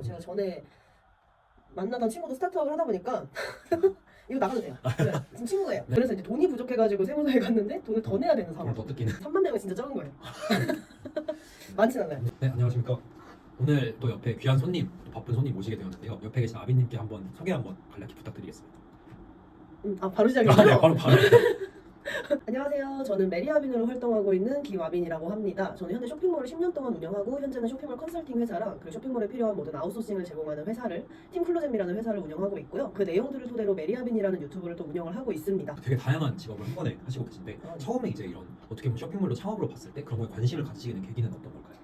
제가 전에 만나던 친구도 스타트업을 하다 보니까 이거 나가도 돼요. 네, 지금 친구예요. 네. 그래서 이제 돈이 부족해가지고 세무사에 갔는데 돈을 더 내야 되는 상황. 더 뜯기는. 3만 명은 진짜 적은 거예요. 많진 않아요. 네, 안녕하십니까. 오늘 또 옆에 귀한 손님, 또 바쁜 손님 모시게 되었는데요. 옆에 계신 아비님께 한번 소개 한번 간략히 부탁드리겠습니다. 바로 시작이죠? 네, 바로. 안녕하세요. 저는 메리아빈으로 활동하고 있는 김아빈이라고 합니다. 저는 현재 쇼핑몰을 10년 동안 운영하고 현재는 쇼핑몰 컨설팅 회사랑 그 쇼핑몰에 필요한 모든 아웃소싱을 제공하는 회사를 팀클로잼이라는 회사를 운영하고 있고요. 그 내용들을 토대로 메리아빈이라는 유튜브를 또 운영을 하고 있습니다. 되게 다양한 직업을 한 번에 하시고 계신데 네. 처음에 이제 이런 어떻게 보면 쇼핑몰로 창업으로 봤을 때 그런 거에 관심을 가지시게 된 계기는 어떤 걸까요?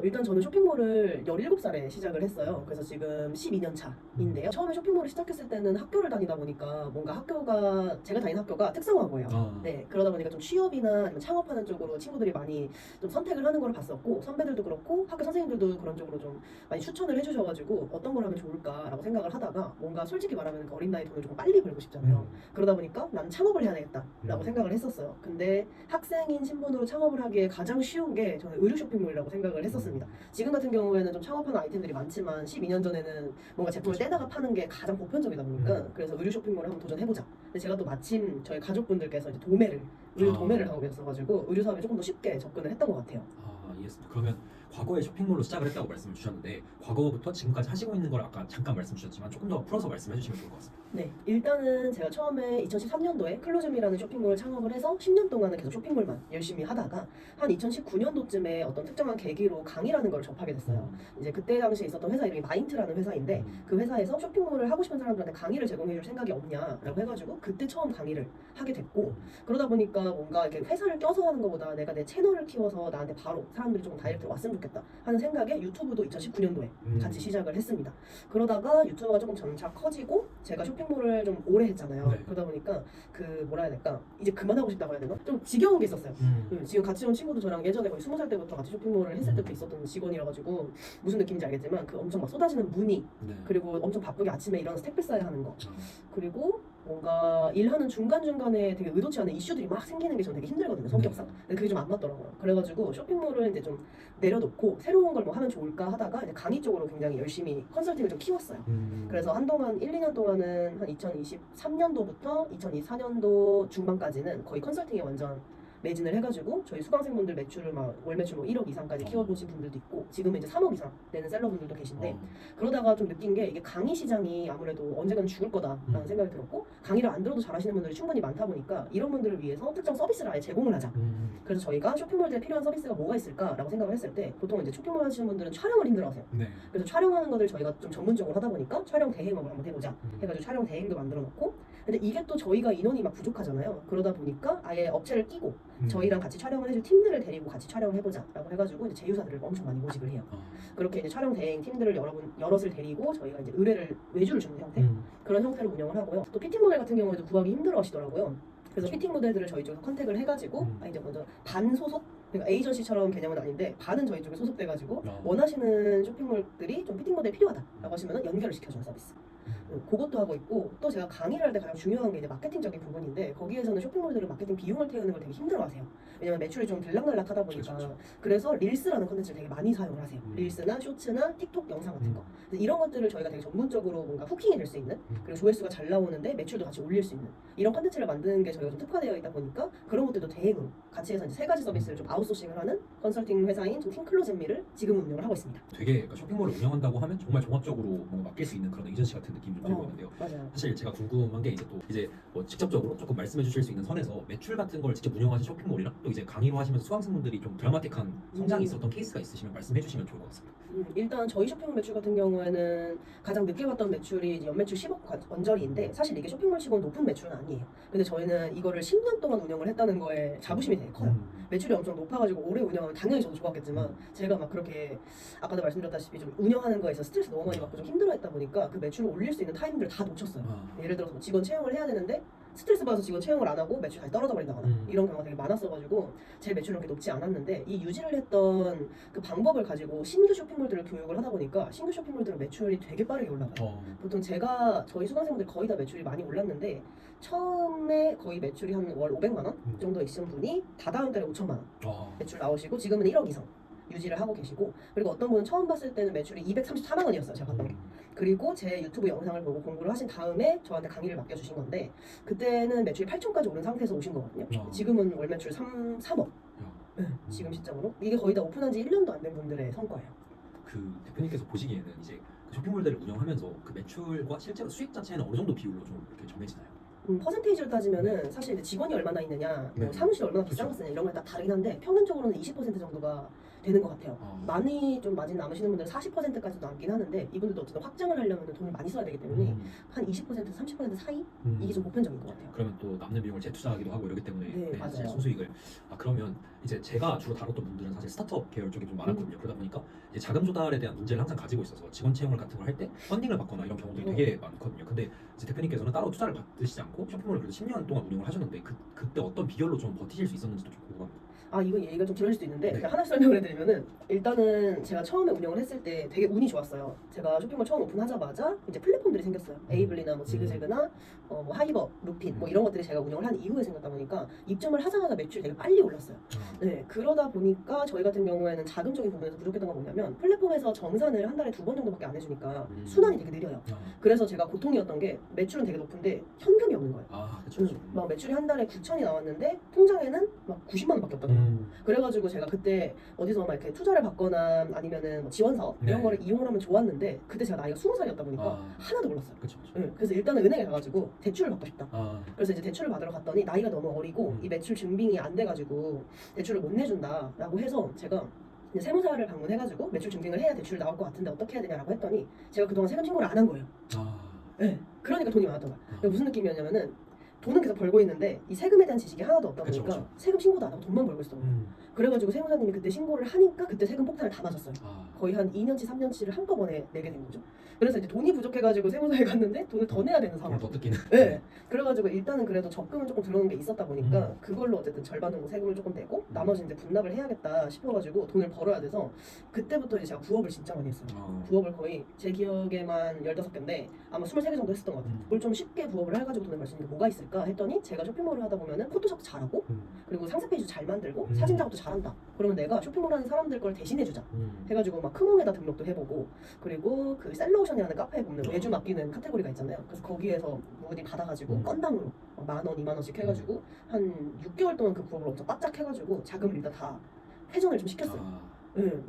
일단 저는 쇼핑몰을 17살에 시작을 했어요. 그래서 지금 12년 차인데요. 처음에 쇼핑몰을 시작했을 때는 학교를 다니다 보니까 뭔가 제가 다니는 학교가 특성화고요. 네, 그러다 보니까 좀 취업이나 아니면 창업하는 쪽으로 친구들이 많이 좀 선택을 하는 걸 봤었고, 선배들도 그렇고 학교 선생님들도 그런 쪽으로 좀 많이 추천을 해주셔가지고 어떤 걸 하면 좋을까라고 생각을 하다가 뭔가 솔직히 말하면 그 어린 나이 돈을 조금 빨리 벌고 싶잖아요. 그러다 보니까 난 창업을 해야 되겠다라고 생각을 했었어요. 근데 학생인 신분으로 창업을 하기에 가장 쉬운 게 저는 의류 쇼핑몰이라고 생각을 했었습니다. 지금 같은 경우에는 좀 창업하는 아이템들이 많지만 12년 전에는 뭔가 제품을 떼다가 파는 게 가장 보편적이다 보니까 그래서 의류 쇼핑몰을 한번 도전해보자. 근데 제가 또 마침 저희 가족분들께서 이제 의류 도매를 하고 계셔가지고 의류 사업에 조금 더 쉽게 접근을 했던 것 같아요. 이해했습니다. 그러면 과거에 쇼핑몰로 시작을 했다고 말씀을 주셨는데 과거부터 지금까지 하시고 있는 걸 아까 잠깐 말씀 주셨지만 조금 더 풀어서 말씀해 주시면 좋을 것 같습니다. 네, 일단은 제가 처음에 2013년도에 클로즘이라는 쇼핑몰을 창업을 해서 10년 동안은 계속 쇼핑몰만 열심히 하다가 한 2019년도쯤에 어떤 특정한 계기로 강의라는 걸 접하게 됐어요. 이제 그때 당시에 있었던 회사 이름이 마인트라는 회사인데 그 회사에서 쇼핑몰을 하고 싶은 사람들한테 강의를 제공해 줄 생각이 없냐라고 해가지고 그때 처음 강의를 하게 됐고, 그러다 보니까 뭔가 이렇게 회사를 껴서 하는 것보다 내가 내 채널을 키워서 나한테 바로 사람들이 조금 다이렉트로 왔으면 좋겠다 하는 생각에 유튜브도 2019년도에 같이 시작을 했습니다. 그러다가 유튜브가 조금 점차 커지고 제가 쇼핑몰을 좀 오래 했잖아요. 네. 그러다 보니까 뭐라 해야 될까, 이제 그만하고 싶다고 해야 되나? 좀 지겨운 게 있었어요. 지금 같이 온 친구도 저랑 예전에 거의 20살 때부터 같이 쇼핑몰을 했을 때부터 있었던 직원이라가지고 무슨 느낌인지 알겠지만 그 엄청 막 쏟아지는 문의, 그리고 엄청 바쁘게 아침에 일어나서 택배 싸야 하는 거, 그리고 뭔가 일하는 중간중간에 되게 의도치 않은 이슈들이 막 생기는 게 저는 되게 힘들거든요, 성격상. 근데 그게 좀 안 맞더라고요. 그래가지고 쇼핑몰을 이제 좀 내려놓고 새로운 걸 뭐 하면 좋을까 하다가 이제 강의 쪽으로 굉장히 열심히 컨설팅을 좀 키웠어요. 그래서 한동안 1, 2년 동안은 한 2023년도부터 2024년도 중반까지는 거의 컨설팅에 완전 매진을 해가지고 저희 수강생분들 매출을 막 월 매출 뭐 1억 이상까지 키워보신 분들도 있고 지금은 이제 3억 이상 되는 셀러분들도 계신데, 그러다가 좀 느낀 게 이게 강의 시장이 아무래도 언젠가는 죽을 거다라는 생각이 들었고, 강의를 안 들어도 잘하시는 분들이 충분히 많다 보니까 이런 분들을 위해서 특정 서비스를 아예 제공을 하자. 그래서 저희가 쇼핑몰에 필요한 서비스가 뭐가 있을까라고 생각을 했을 때 보통 이제 쇼핑몰 하시는 분들은 촬영을 힘들어하세요. 그래서 촬영하는 것들 저희가 좀 전문적으로 하다 보니까 촬영 대행업을 한번 해보자 해가지고 촬영 대행도 만들어 놓고, 근데 이게 또 저희가 인원이 막 부족하잖아요. 그러다 보니까 아예 업체를 끼고 저희랑 같이 촬영을 해줄 팀들을 데리고 같이 촬영을 해보자라고 해가지고 이제 제휴사들을 엄청 많이 모집을 해요. 그렇게 이제 촬영 대행 팀들을 여럿을 데리고 저희가 이제 외주를 주는 형태, 그런 형태로 운영을 하고요. 또 피팅 모델 같은 경우에도 구하기 힘들어하시더라고요. 그래서 피팅 모델들을 저희 쪽에서 컨택을 해가지고 이제 먼저 반소속, 그러니까 에이전시처럼 개념은 아닌데 반은 저희 쪽에 소속돼가지고 원하시는 쇼핑몰들이 좀 피팅 모델 필요하다라고 하시면 연결을 시켜주는 서비스. 그것도 하고 있고, 또 제가 강의를 할 때 가장 중요한 게 이제 마케팅적인 부분인데 거기에서는 쇼핑몰들은 마케팅 비용을 태우는 걸 되게 힘들어하세요. 왜냐면 매출이 좀 들락날락하다 보니까. 그래서 릴스라는 컨텐츠를 되게 많이 사용을 하세요. 릴스나 쇼츠나 틱톡 영상 같은 거. 이런 것들을 저희가 되게 전문적으로 뭔가 후킹이 될 수 있는, 그리고 조회수가 잘 나오는데 매출도 같이 올릴 수 있는 이런 컨텐츠를 만드는 게 저희가 좀 특화되어 있다 보니까 그런 것들도 대행으로 같이 해서 이제 3가지 서비스를 좀 아웃소싱을 하는 컨설팅 회사인 좀 팀클로잼미를 지금 운영을 하고 있습니다. 되게 그러니까 쇼핑몰을 운영한다고 하면 정말 종합적으로 뭔가 맡길 수 있는 그런 에이전시 같은 느낌이 좀 들고 있는데요. 맞아요. 사실 제가 궁금한 게 이제 뭐 직접적으로 조금 말씀해 주실 수 있는 선에서 매출 같은 걸 직접 운영하신 쇼핑몰이랑 또 이제 강의로 하시면서 수강생분들이 좀 드라마틱한 성장이 있었던 케이스가 있으시면 말씀해 주시면 좋을 것 같습니다. 일단 저희 쇼핑몰 매출 같은 경우에는 가장 늦게 봤던 매출이 이제 연매출 10억 언저리인데 사실 이게 쇼핑몰 치고는 높은 매출은 아니에요. 근데 저희는 이거를 10년 동안 운영을 했다는 거에 자부심이 되게 커요. 매출이 엄청 높아가지고 오래 운영하면 당연히 저도 좋았겠지만 제가 막 그렇게 아까도 말씀드렸다시피 좀 운영하는 거에서 스트레스 너무 많이 받고 좀 힘들어했다 보니까 그 매출을 올릴 수 있는 타이밍들을 다 놓쳤어요. 예를 들어서 직원 채용을 해야 되는데 스트레스 받아서 직원 채용을 안 하고 매출이 다시 떨어져 버린다거나 이런 경우가 되게 많았어가지고 제 매출은 그렇게 높지 않았는데, 이 유지를 했던 그 방법을 가지고 신규 쇼핑몰들을 교육을 하다 보니까 신규 쇼핑몰들은 매출이 되게 빠르게 올라가요. 보통 저희 수강생분들 거의 다 매출이 많이 올랐는데 처음에 거의 매출이 한 월 500만 원 정도 있으신 분이 다다음 달에 5천만 원 매출 나오시고 지금은 1억 이상 유지를 하고 계시고, 그리고 어떤 분은 처음 봤을 때는 매출이 234만 원이었어요, 제가 봤던 게. 그리고 제 유튜브 영상을 보고 공부를 하신 다음에 저한테 강의를 맡겨주신 건데, 그때는 매출이 8천까지 오른 상태에서 오신 거거든요. 지금은 월 매출 3억. 네, 지금 시점으로 이게 거의 다 오픈한 지 1년도 안 된 분들의 성과예요. 그 대표님께서 보시기에는 이제 그 쇼핑몰들을 운영하면서 그 매출과 실제로 수익 자체는 어느 정도 비율로 좀 이렇게 정해지나요? 퍼센테이지를 따지면은 사실 이제 직원이 얼마나 있느냐, 뭐 네. 사무실이 얼마나 비싼 거 그쵸. 쓰냐 이런 거에 다 다르긴 한데 평균적으로는 20% 정도가 되는 것 같아요. 많이 좀 마진 남으시는 분들은 40%까지도 남긴 하는데 이분들도 어쨌든 확장을 하려면 돈을 많이 써야 되기 때문에 한 20%, 30% 사이? 이게 좀 보편적인 것 같아요. 그러면 또 남는 비용을 재투자하기도 하고 이러기 때문에 네, 맞아요. 사실 순수익을 그러면 이제 제가 주로 다뤘던 분들은 사실 스타트업 계열 쪽이 좀 많았거든요. 그러다 보니까 이제 자금 조달에 대한 문제를 항상 가지고 있어서 직원 채용을 같은 걸 할 때 펀딩을 받거나 이런 경우들이 되게 많거든요. 근데 이제 대표님께서는 따로 투자를 받으시지 않고 쇼핑몰을 그래도 10년 동안 운영을 하셨는데 그때 어떤 비결로 좀 버티실 수 있었는지도 좀 궁금합니다. 이건 얘기가 좀 길어질 수도 있는데 네. 그냥 하나씩 설명을 해드리면은, 일단은 제가 처음에 운영을 했을 때 되게 운이 좋았어요. 제가 쇼핑몰 처음 오픈하자마자 이제 플랫폼들이 생겼어요. 에이블리나 뭐 지그재그나 뭐 하이버, 루핀 뭐 이런 것들이 제가 운영을 한 이후에 생겼다 보니까 입점을 하자마자 매출이 되게 빨리 올랐어요. 네, 그러다 보니까 저희 같은 경우에는 자금적인 부분에서 부족했던 건 뭐냐면 플랫폼에서 정산을 한 달에 2번 정도밖에 안 해주니까 순환이 되게 느려요. 그래서 제가 고통이었던 게 매출은 되게 높은데 현금이 없는 거예요. 그렇죠. 막 매출이 한 달에 9천이 나왔는데 통장에는 막 90만 원밖에 없다는 거예요. 그래가지고 제가 그때 어디서 막 이렇게 투자를 받거나 아니면은 뭐 지원 사업 이런 네. 거를 이용을 하면 좋았는데 그때 제가 나이가 20살이었다 보니까 하나도 몰랐어요. 그렇죠. 그래서 일단은 은행에 가가지고 대출을 받고 싶다. 그래서 이제 대출을 받으러 갔더니 나이가 너무 어리고 이 매출 증빙이 안 돼가지고 대출을 못 내준다라고 해서 제가 이제 세무사를 방문해가지고 매출 증빙을 해야 대출 나올 것 같은데 어떻게 해야 되냐라고 했더니 제가 그동안 세금 신고를 안 한 거예요. 네. 그러니까 돈이 많았던 거야. 그러니까 무슨 느낌이었냐면은 돈은 계속 벌고 있는데 이 세금에 대한 지식이 하나도 없다 보니까 그쵸. 세금 신고도 안 하고 돈만 벌고 있었던 거예요. 그래가지고 세무사님이 그때 신고를 하니까 그때 세금 폭탄을 다 맞았어요. 거의 한 2년치 3년치를 한꺼번에 내게 된 거죠. 그래서 이제 돈이 부족해가지고 세무사에 갔는데 돈을 더 내야 되는 상황. 더 뜯기는. 네. 그래가지고 일단은 그래도 적금은 조금 들어오는 게 있었다 보니까 그걸로 어쨌든 절반 정도 세금을 조금 내고 나머지 이제 분납을 해야겠다 싶어가지고 돈을 벌어야 돼서 그때부터 이제 제가 부업을 진짜 많이 했어요. 부업을 거의 제 기억에만 15개인데 아마 23개 정도 했었던 것 같아요. 뭘 좀 쉽게 부업을 해가지고 돈을 벌 수 있는 게 뭐가 있을까 했더니 제가 쇼핑몰을 하다 보면은 포토샵도 잘하고 그리고 상세 페이지 잘 만들고 사진 작업도 잘한다. 그러면 내가 쇼핑몰 하는 사람들 걸 대신해주자 해가지고 막 크몽에다 등록도 해보고, 그리고 그 셀러오션이라는 카페에 보면 매주 맡기는 카테고리가 있잖아요. 그래서 거기에서 무딘 받아가지고 건당으로 10,000원, 20,000원씩 해가지고 한 6개월 동안 그 부업을 엄청 바짝 해가지고 자금을 일단 다 회전을 좀 시켰어요.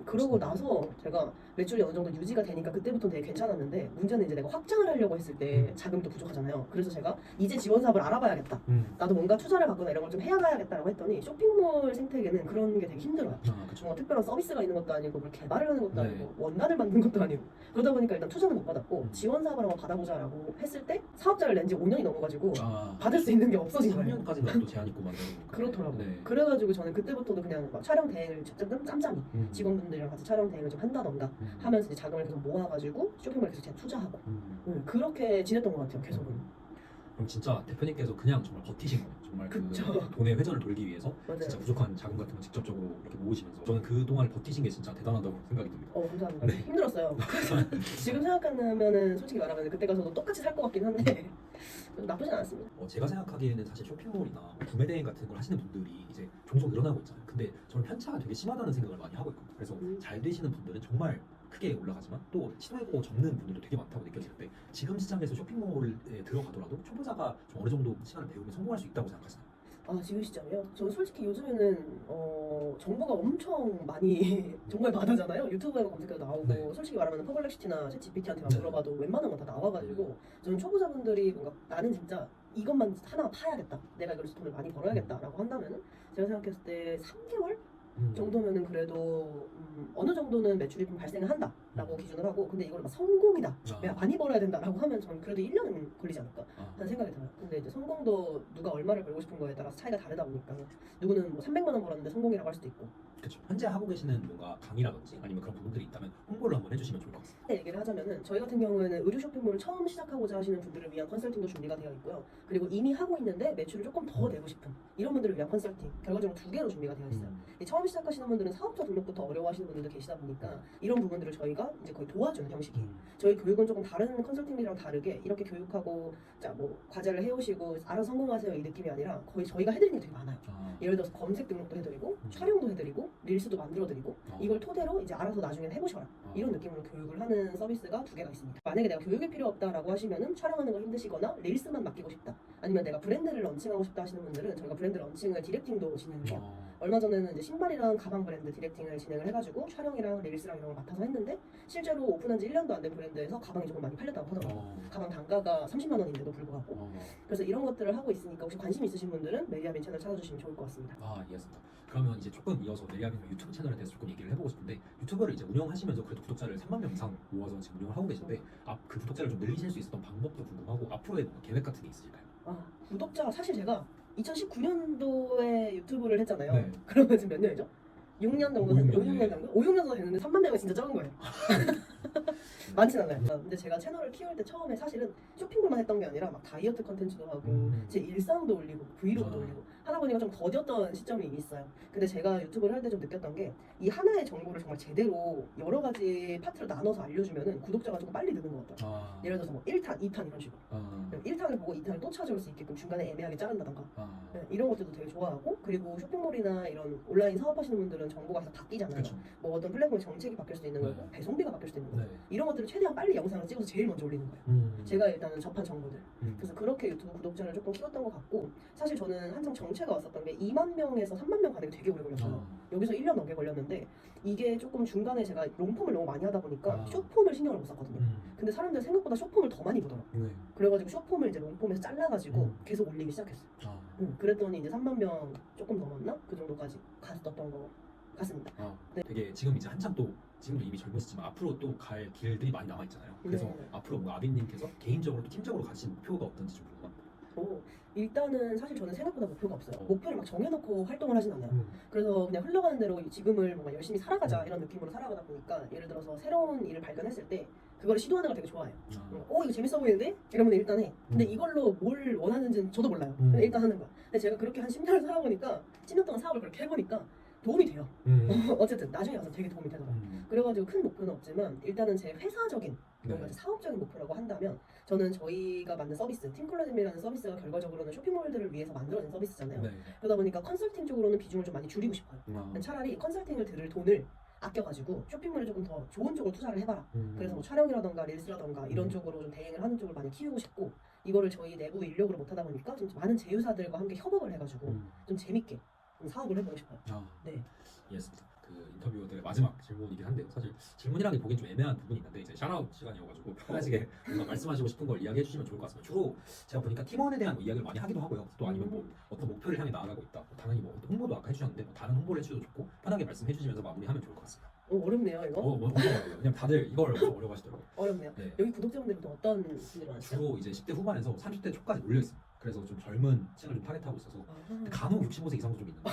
그러고 나서 제가 매출이 어느 정도 유지가 되니까 그때부터 되게 괜찮았는데, 문제는 이제 내가 확장을 하려고 했을 때 자금도 부족하잖아요. 그래서 제가 이제 지원 사업을 알아봐야겠다. 나도 뭔가 투자를 받거나 이런 걸 좀 해야겠다라고 했더니 쇼핑몰 생태계는 그런 게 되게 힘들어요. 뭐 특별한 서비스가 있는 것도 아니고 뭘 개발을 하는 것도 아니고 원단을 만드는 것도 아니고 그러다 보니까 일단 투자는 못 받았고 지원 사업을 한번 받아보자라고 했을 때 사업자를 낸 지 5년이 넘어가지고 받을 수 있는 게 없어진 거예요. 3년까지는 또 제한 있고 막 이러니까. 그렇더라고요. 네. 그래가지고 저는 그때부터도 그냥 막 촬영 대행을 직접 짬짬이 직원분들이랑 같이 촬영 대행을 좀 한다던가 하면서 이제 자금을 계속 모아가지고 쇼핑몰에 계속 제가 투자하고 그렇게 지냈던 것 같아요. 계속은. 그럼 진짜 대표님께서 그냥 정말 버티신 거예요. 정말 그쵸. 그 돈의 회전을 돌기 위해서 맞아요. 진짜 부족한 자금 같은 거 직접적으로 이렇게 모으시면서 저는 그 동안을 버티신 게 진짜 대단하다고 생각이 듭니다. 감사합니다. 네. 힘들었어요. 지금 생각하면은 솔직히 말하면 그때 가서도 똑같이 살 것 같긴 한데 나쁘진 않았습니다. 제가 생각하기에는 사실 쇼핑몰이나 구매 대행 같은 걸 하시는 분들이 이제 종종 늘어나고 있잖아요. 근데 저는 편차가 되게 심하다는 생각을 많이 하고 있거든요. 그래서 잘 되시는 분들은 정말 크게 올라가지만 또 시도해보고 접는 분들도 되게 많다고 느껴지는데, 지금 시장에서 쇼핑몰에 들어가더라도 초보자가 좀 어느 정도 시간을 배우면 성공할 수 있다고 생각하시나요? 지금 시점이요? 저는 솔직히 요즘에는 정보가 엄청 많이 정말 많으잖아요. 유튜브에 검색해도 나오고 네. 솔직히 말하면 퍼블렉시티나 챗GPT한테만 네. 물어봐도 웬만한 건 다 나와가지고 저는 초보자분들이 뭔가 나는 진짜 이것만 하나 파야겠다, 내가 이걸로 돈을 많이 벌어야겠다라고 한다면은 제가 생각했을 때 3개월 정도면은 그래도 어느 정도는 매출이 좀 발생을 한다라고 기준을 하고, 근데 이걸 막 성공이다, 내가 많이 벌어야 된다라고 하면 저는 그래도 1년은 걸리지 않을까 하는 생각이 들어요. 근데 이제 성공도 누가 얼마를 벌고 싶은 거에 따라서 차이가 다르다 보니까 누구는 뭐 300만 원 벌었는데 성공이라고 할 수도 있고. 그렇죠. 현재 하고 계시는 뭔가 강의라든지 아니면 그런 부분들이 있다면 홍보를 한번 해주시면 좋을 것 같습니다. 얘기를 하자면은 저희 같은 경우에는 의류 쇼핑몰을 처음 시작하고자 하시는 분들을 위한 컨설팅도 준비가 되어 있고요. 그리고 이미 하고 있는데 매출을 조금 더 내고 싶은 이런 분들을 위한 컨설팅 결과적으로 2개로 준비가 되어 있어요. 처음 시작하시는 분들은 사업자 등록부터 어려워하시는 분들도 계시다 보니까 이런 부분들을 저희가 보니까 이제 거의 도와주는 형식이에요. 저희 교육은 조금 다른 컨설팅이랑 다르게 이렇게 교육하고 자 뭐 과제를 해오시고 알아서 성공하세요 이 느낌이 아니라 거의 저희가 해드리는 게 되게 많아요. 예를 들어서 검색 등록도 해드리고 촬영도 해드리고 릴스도 만들어드리고 이걸 토대로 이제 알아서 나중에 해보셔라 이런 느낌으로 교육을 하는 서비스가 두 개가 있습니다. 만약에 내가 교육이 필요 없다라고 하시면은 촬영하는 거 힘드시거나 릴스만 맡기고 싶다 아니면 내가 브랜드를 런칭하고 싶다 하시는 분들은 저희가 브랜드 런칭을 디렉팅도 진행해요. 얼마 전에는 이제 신발이랑 가방 브랜드 디렉팅을 진행을 해가지고 촬영이랑 릴스랑 이런 걸 맡아서 했는데 실제로 오픈한 지 1년도 안 된 브랜드에서 가방이 조금 많이 팔렸다고 하더라고요. 가방 단가가 30만 원인데도 불구하고 그래서 이런 것들을 하고 있으니까 혹시 관심 있으신 분들은 메리아빈 채널 찾아주시면 좋을 것 같습니다. 이해했습니다. 그러면 이제 조금 이어서 메리아빈 유튜브 채널에 대해서 조금 얘기를 해보고 싶은데 유튜브를 이제 운영하시면서 그래도 구독자를 3만 명 이상 모아서 지금 운영을 하고 계신데 그 구독자를 좀 늘리실 수 있었던 방법도 궁금하고 앞으로의 뭔가 계획 같은 게 있으실까요? 구독자 사실 제가 2019년도에 유튜브를 했잖아요. 네. 그러면 지금 몇 년이죠? 6년 정도 5, 6년, 5, 6년 정도? 5, 6년 정도 됐는데 3만 명은 진짜 적은 거예요. 많진 않아요. 근데 제가 채널을 키울 때 처음에 사실은 쇼핑몰만 했던 게 아니라 막 다이어트 컨텐츠도 하고 제 일상도 올리고 브이로그도 올리고 하다 보니까 좀 더뎠던 시점이 있어요. 근데 제가 유튜브를 할 때 좀 느꼈던 게 이 하나의 정보를 정말 제대로 여러 가지 파트로 나눠서 알려주면은 구독자가 조금 빨리 느는 것 같아요. 예를 들어서 뭐 1탄, 2탄 이런 식으로 1탄을 보고 2탄을 또 찾아올 수 있게끔 중간에 애매하게 자른다던가 이런 것들도 되게 좋아하고 그리고 쇼핑몰이나 이런 온라인 사업하시는 분들은 정보가 계속 바뀌잖아요. 그쵸. 뭐 어떤 플랫폼의 정책이 바뀔 수도 있는 거고 네. 배송비가 바뀔 수도 있는 거고 네. 이런 것들을 최대한 빨리 영상을 찍어서 제일 먼저 올리는 거예요. 제가 일단은 접한 정보들 그래서 그렇게 유튜브 구독자를 조금 키웠던 것 같고 사실 저는 한창 정체가 왔었던 게 2만 명에서 3만 명 가는 게 되게 오래 걸렸어요. 여기서 1년 넘게 걸렸는데 이게 조금 중간에 제가 롱폼을 너무 많이 하다 보니까 숏폼을 신경을 못 썼거든요. 근데 사람들 생각보다 숏폼을 더 많이 보더라고요. 그래가지고 숏폼을 이제 롱폼에서 잘라가지고 계속 올리기 시작했어요. 그랬더니 이제 3만 명 조금 넘었나? 그 정도까지 갔었던 거 같습니다. 네. 되게 지금 이제 한참 또 지금도 이미 젊으시지만 앞으로 또 갈 길들이 많이 남아 있잖아요. 그래서 네. 앞으로 뭔가 아빈님께서 개인적으로 또 팀적으로 가신 목표가 어떤지 좀 궁금합니다. 일단은 사실 저는 생각보다 목표가 없어요. 목표를 막 정해놓고 활동을 하진 않아요. 그래서 그냥 흘러가는 대로 지금을 뭔가 열심히 살아가자 이런 느낌으로 살아가다 보니까 예를 들어서 새로운 일을 발견했을 때 그걸 시도하는 걸 되게 좋아해요. 이거 재밌어 보이는데? 이러면 일단 해. 근데 이걸로 뭘 원하는지는 저도 몰라요. 근데 일단 하는 거야. 근데 제가 그렇게 한 10년을 살아보니까 10년 동안 사업을 그렇게 해보니까 도움이 돼요. 어쨌든 나중에 와서 되게 도움이 되더라고요. 그래가지고 큰 목표는 없지만 일단은 제 회사적인 뭔가 사업적인 목표라고 한다면 저는 저희가 만든 서비스 팀콜라즘이라는 서비스가 결과적으로는 쇼핑몰들을 위해서 만들어진 서비스잖아요. 그러다 보니까 컨설팅 쪽으로는 비중을 좀 많이 줄이고 싶어요. 차라리 컨설팅을 들을 돈을 아껴가지고 쇼핑몰에 조금 더 좋은 쪽으로 투자를 해봐라. 그래서 뭐 촬영이라던가 릴스라던가 이런 쪽으로 좀 대행을 하는 쪽을 많이 키우고 싶고 이거를 저희 내부 인력으로 못하다 보니까 좀 많은 제휴사들과 함께 협업을 해가지고 좀 재밌게 좀 사업을 해보고 싶어요. 네. 이해했습니다. 그 인터뷰의 마지막 질문이긴 한데요. 사실 질문이라기 보기엔 좀 애매한 부분이 있는데 이제 샤라웃 시간이어가지고 편하게 뭔가 말씀하시고 싶은 걸 이야기해 주시면 좋을 것 같습니다. 주로 제가 보니까 팀원에 대한 이야기를 많이 하기도 하고요. 또 아니면 뭐 어떤 목표를 향해 나아가고 있다. 당연히 뭐 홍보도 아까 해주셨는데 뭐 다른 홍보를 해주셔도 좋고 편하게 말씀해 주시면서 마무리하면 좋을 것 같습니다. 어렵네요 이거. 어려워요. 그냥 다들 이걸 어려워하시더라고요. 어렵네요. 네. 여기 구독자분들은 또 어떤 분들이 많으세요? 주로 이제 10대 후반에서 30대 초까지 몰려 있습니다. 그래서 좀 젊은 층을 좀 타겟하고 있어서 간혹 65세 이상도 좀 있는데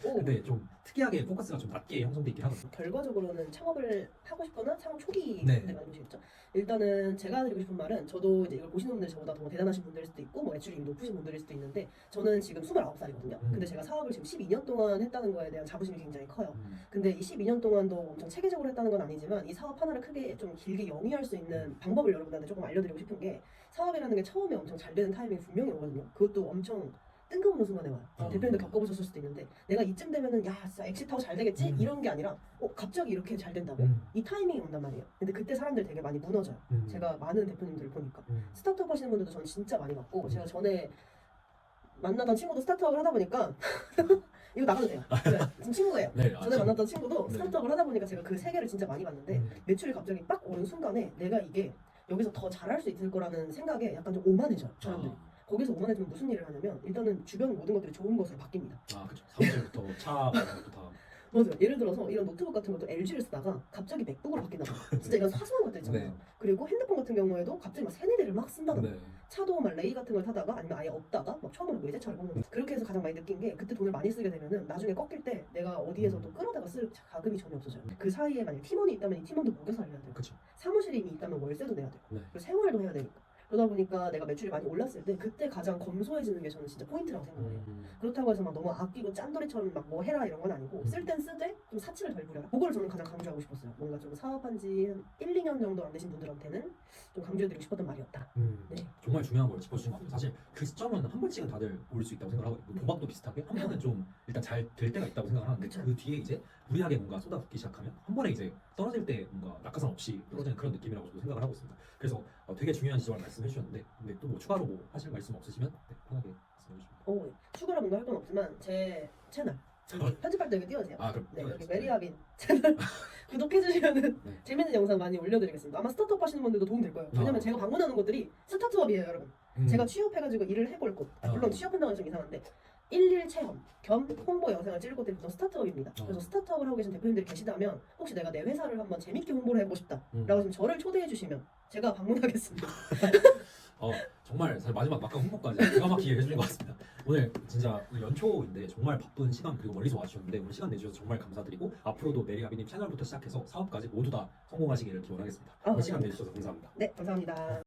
근데 좀 특이하게 포커스가 좀 낮게 형성돼 있긴 하거든요. 결과적으로는 창업을 하고 싶거나 창업 초기 네. 분들 많이 보시겠죠. 일단은 제가 드리고 싶은 말은 저도 이제 이걸 보시는 분들 저보다 더 대단하신 분들일 수도 있고 뭐 매출이 높으신 분들일 수도 있는데 저는 지금 29살이거든요. 근데 제가 사업을 지금 12년 동안 했다는 거에 대한 자부심이 굉장히 커요. 근데 이 12년 동안도 엄청 체계적으로 했다는 건 아니지만 이 사업 하나를 크게 좀 길게 영위할 수 있는 방법을 여러분한테 조금 알려드리고 싶은 게 사업이라는 게 처음에 엄청 잘 되는 타이밍이 분명히 오거든요. 그것도 엄청 뜬금없는 순간에 와요. 대표님도 겪어보셨을 수도 있는데 내가 이쯤 되면은 야 진짜 엑시트하고 잘 되겠지? 이런 게 아니라 갑자기 이렇게 잘 된다고? 이 타이밍이 온단 말이에요. 근데 그때 사람들 되게 많이 무너져요. 제가 많은 대표님들을 보니까 스타트업 하시는 분들도 저는 진짜 많이 봤고 제가 전에 만나던 친구도 스타트업을 하다 보니까 이거 나가도 돼요. 네, 지금 친구예요. 네, 전에 만났던 친구도 스타트업을 하다 보니까 제가 그 세계를 진짜 많이 봤는데 매출이 갑자기 빡 오른 순간에 내가 이게 여기서 더 잘할 수 있을 거라는 생각에 약간 좀 오만해져요 사람들이. 거기서 오만해지면 무슨 일을 하냐면 일단은 주변 모든 것들이 좋은 것으로 바뀝니다. 그렇죠. 사무실부터 차 부터 다. 맞아요. 예를 들어서 이런 노트북 같은 것도 LG를 쓰다가 갑자기 맥북으로 바뀐다고. 진짜 이런 사소한 것들 있잖아요. 네. 그리고 핸드폰 같은 경우에도 갑자기 막 세네 대를 막 쓴다던가. 네. 차도 막 레이 같은 걸 타다가 아니면 아예 없다가 막 처음으로 외제차를 뽑는 거죠. 그렇게 해서 가장 많이 느낀 게 그때 돈을 많이 쓰게 되면은 나중에 꺾일 때 내가 어디에서 또 끌어다가 쓸 자금이 전혀 없어져요. 그 사이에 만약 팀원이 있다면 이 팀원도 먹여 살려야 돼요. 그렇죠. 사무실이 이미 있다면 월세도 내야 돼요. 네. 그리고 생활도 해야 되니까. 그러다 보니까 내가 매출이 많이 올랐을 때 그때 가장 검소해지는 게 저는 진짜 포인트라고 생각해요. 그렇다고 해서 막 너무 아끼고 짠돌이처럼 막 뭐 해라 이런 건 아니고 쓸 땐 쓰되 좀 사치를 덜 부려라. 그거를 저는 가장 강조하고 싶었어요. 뭔가 좀 사업한 지 1, 2년 정도 안 되신 분들한테는 좀 강조해드리고 싶었던 말이었다. 네. 정말 중요한 걸 짚어주신 것 같아요. 사실 그 시점은 한 번씩은 다들 올 수 있다고 생각하고 도박도 비슷하게 한 번은 좀 일단 잘 될 때가 있다고 생각을 하는데 그쵸. 그 뒤에 이제 무리하게 뭔가 쏟아붓기 시작하면 한 번에 이제 떨어질 때 뭔가 낙하산 없이 떨어지는 그런 느낌이라고 저도 생각을 하고 있습니다. 그래서 되게 중요한 지점을 말씀해 주셨는데 근데 또 뭐 추가로 뭐 하실 말씀 없으시면 네, 편하게 말씀해 주시면. 추가로 뭔가 할 건 없지만 제 채널 여기 편집할 때 여기 띄워주세요. 아 그럼 네, 여기 띄워드리겠습니다. 메리아빈 채널 구독해주시면은 네. 재밌는 영상 많이 올려드리겠습니다. 아마 스타트업 하시는 분들도 도움 될 거예요. 왜냐면 제가 방문하는 곳들이 스타트업이에요, 여러분. 제가 취업해가지고 일을 해볼 곳. 물론 취업한다고 해서 좀 이상한데 일일 체험 겸 홍보 영상을 찍을 곳들이 보통 스타트업입니다. 그래서 스타트업을 하고 계신 대표님들이 계시다면 혹시 내가 내 회사를 한번 재밌게 홍보를 해보고 싶다라고 지금 저를 초대해 주시면 제가 방문하겠습니다. 정말 사실 마지막 막강 홍보까지 기가 막히게 해주신 것 같습니다. 오늘 진짜 연초인데 정말 바쁜 시간 그리고 멀리서 와주셨는데 오늘 시간 내주셔서 정말 감사드리고 앞으로도 메리아비님 채널부터 시작해서 사업까지 모두 다 성공하시기를 기원하겠습니다. 오늘 시간 내주셔서 감사합니다. 네, 감사합니다.